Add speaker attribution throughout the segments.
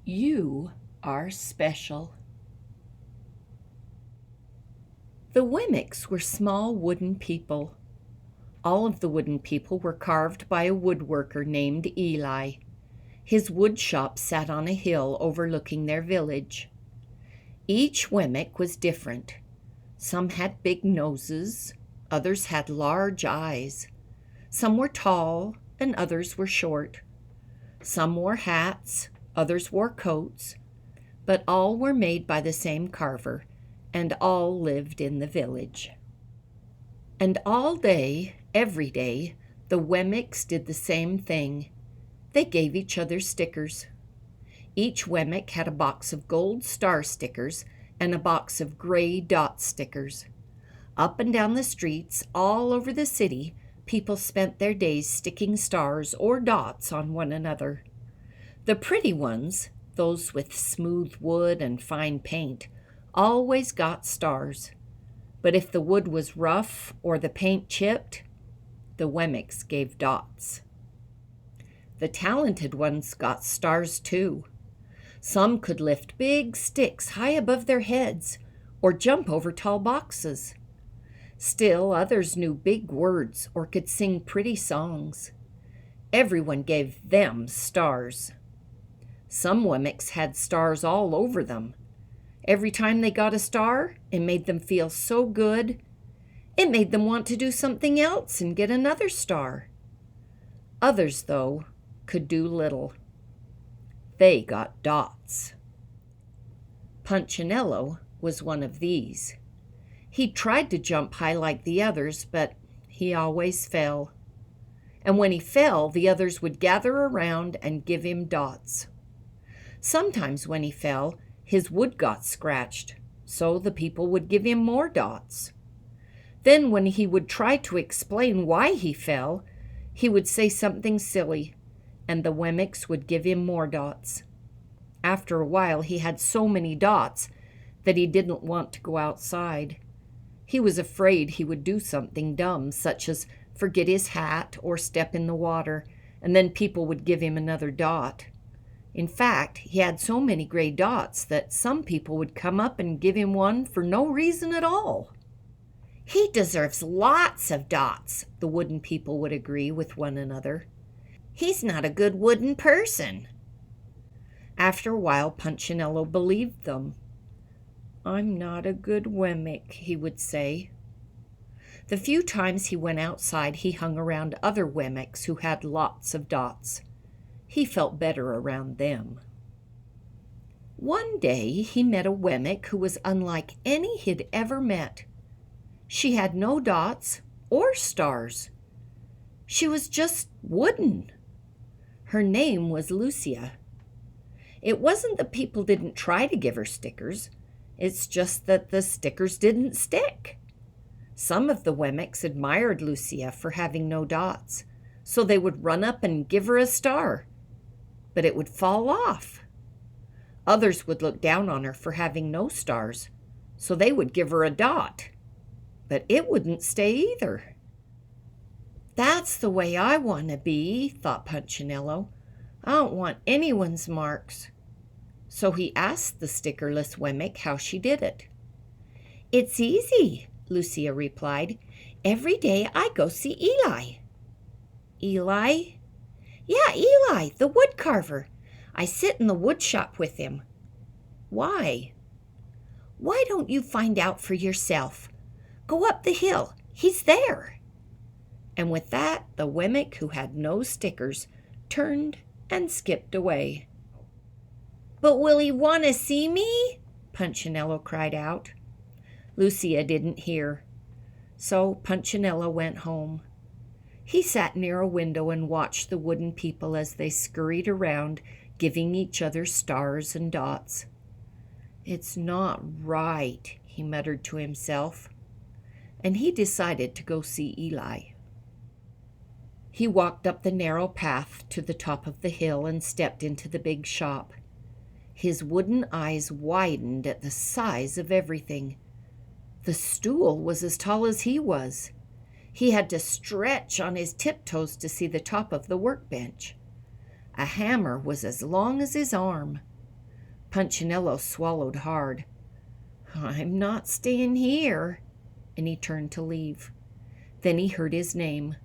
Speaker 1: You are special. The Wemmicks were small wooden people. All of the wooden people were carved by a woodworker named Eli. His wood shop sat on a hill overlooking their village. Each Wemmick was different. Some had big noses, others had large eyes. Some were tall and others were short. Some wore hats, others wore coats, but all were made by the same carver, and all lived in the village. And all day, every day, the Wemmicks did the same thing. They gave each other stickers. Each Wemmick had a box of gold star stickers and a box of gray dot stickers. Up and down the streets, all over the city, people spent their days sticking stars or dots on one another. The pretty ones, those with smooth wood and fine paint, always got stars. But if the wood was rough or the paint chipped, the Wemmicks gave dots. The talented ones got stars too. Some could lift big sticks high above their heads or jump over tall boxes. Still, others knew big words or could sing pretty songs. Everyone gave them stars. Some Wemmicks had stars all over them. Every time they got a star, it made them feel so good. It made them want to do something else and get another star. Others, though, could do little. They got dots. Punchinello was one of these. He tried to jump high like the others, but he always fell. And when he fell, the others would gather around and give him dots. Sometimes when he fell, his wood got scratched, so the people would give him more dots. Then when he would try to explain why he fell, he would say something silly, and the Wemmicks would give him more dots. After a while, he had so many dots that he didn't want to go outside. He was afraid he would do something dumb, such as forget his hat or step in the water, and then people would give him another dot. In fact, he had so many gray dots that some people would come up and give him one for no reason at all. "He deserves lots of dots," the wooden people would agree with one another. "He's not a good wooden person." After a while, Punchinello believed them. "I'm not a good Wemmick," he would say. The few times he went outside, he hung around other Wemmicks who had lots of dots. He felt better around them. One day he met a Wemmick who was unlike any he'd ever met. She had no dots or stars. She was just wooden. Her name was Lucia. It wasn't that people didn't try to give her stickers. It's just that the stickers didn't stick. Some of the Wemmicks admired Lucia for having no dots, so they would run up and give her a star, but it would fall off. Others would look down on her for having no stars, so they would give her a dot, but it wouldn't stay either. "That's the way I want to be," thought Punchinello. "I don't want anyone's marks." So he asked the stickerless Wemmick how she did it. "It's easy," Lucia replied. "Every day I go see Eli." "Eli?" "Yeah, Eli, the wood carver. I sit in the wood shop with him." "Why?" "Why don't you find out for yourself? Go up the hill. He's there." And with that, the Wemmick who had no stickers turned and skipped away. "But will he want to see me?" Punchinello cried out. Lucia didn't hear, so Punchinello went home. He sat near a window and watched the wooden people as they scurried around, giving each other stars and dots. "It's not right," he muttered to himself, and he decided to go see Eli. He walked up the narrow path to the top of the hill and stepped into the big shop. His wooden eyes widened at the size of everything. The stool was as tall as he was. He had to stretch on his tiptoes to see the top of the workbench. A hammer was as long as his arm. Punchinello swallowed hard. I'm not staying here, and he turned to leave. Then he heard his name.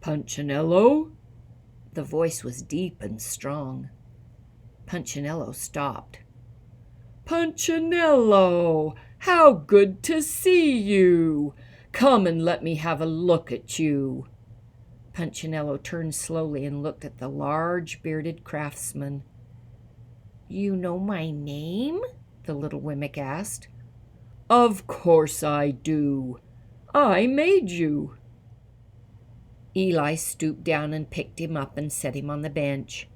Speaker 1: Punchinello? The voice was deep and strong. Punchinello stopped. Punchinello, how good to see you! Come and let me have a look at you. Punchinello turned slowly and looked at the large bearded craftsman. You know my name? The little Wemmick asked. Of course I do. I made you. Eli stooped down and picked him up and set him on the bench.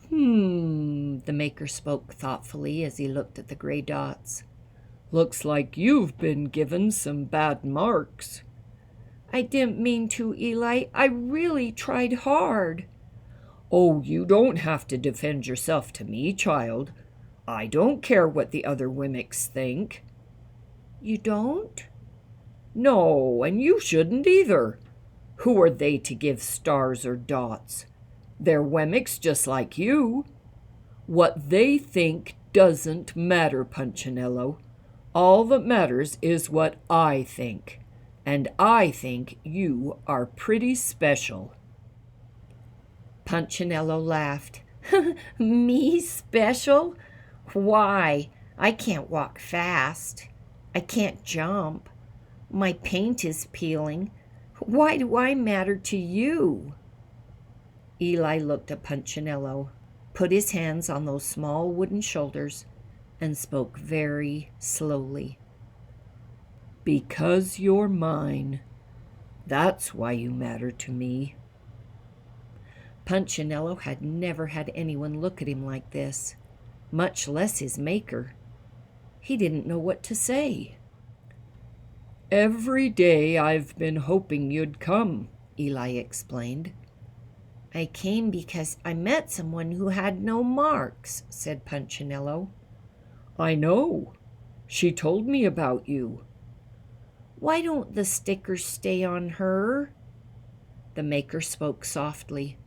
Speaker 1: The maker spoke thoughtfully as he looked at the gray dots. Looks like you've been given some bad marks. I didn't mean to, Eli. I really tried hard. Oh, you don't have to defend yourself to me, child. I don't care what the other Wemmicks think. You don't? No, and you shouldn't either. Who are they to give stars or dots? They're Wemmicks just like you. What they think doesn't matter, Punchinello. All that matters is what I think. And I think you are pretty special. Punchinello laughed. Me special? Why? I can't walk fast. I can't jump. My paint is peeling. Why do I matter to you? Eli looked at Punchinello, put his hands on those small wooden shoulders, and spoke very slowly. Because you're mine. That's why you matter to me. Punchinello had never had anyone look at him like this, much less his maker. He didn't know what to say. Every day I've been hoping you'd come, Eli explained. I came because I met someone who had no marks, said Punchinello. I know. She told me about you. Why don't the stickers stay on her? The maker spoke softly.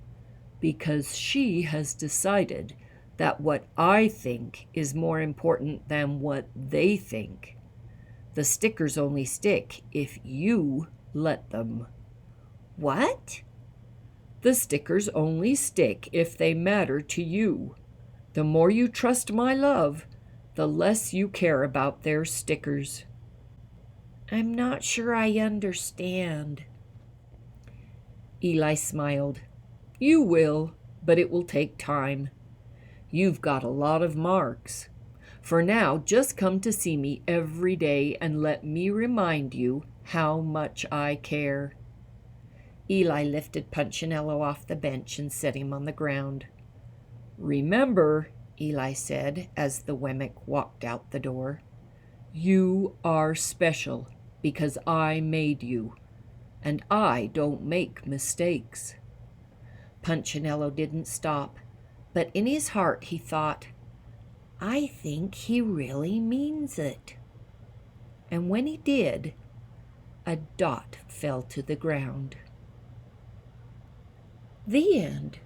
Speaker 1: Because she has decided that what I think is more important than what they think. The stickers only stick if you let them. What? The stickers only stick if they matter to you. The more you trust my love, the less you care about their stickers. I'm not sure I understand. Eli smiled. You will, but it will take time. You've got a lot of marks. For now, just come to see me every day and let me remind you how much I care. Eli lifted Punchinello off the bench and set him on the ground. Remember, Eli said as the Wemmick walked out the door, you are special because I made you, and I don't make mistakes. Punchinello didn't stop, but in his heart he thought, I think he really means it. And when he did, a dot fell to the ground. The end.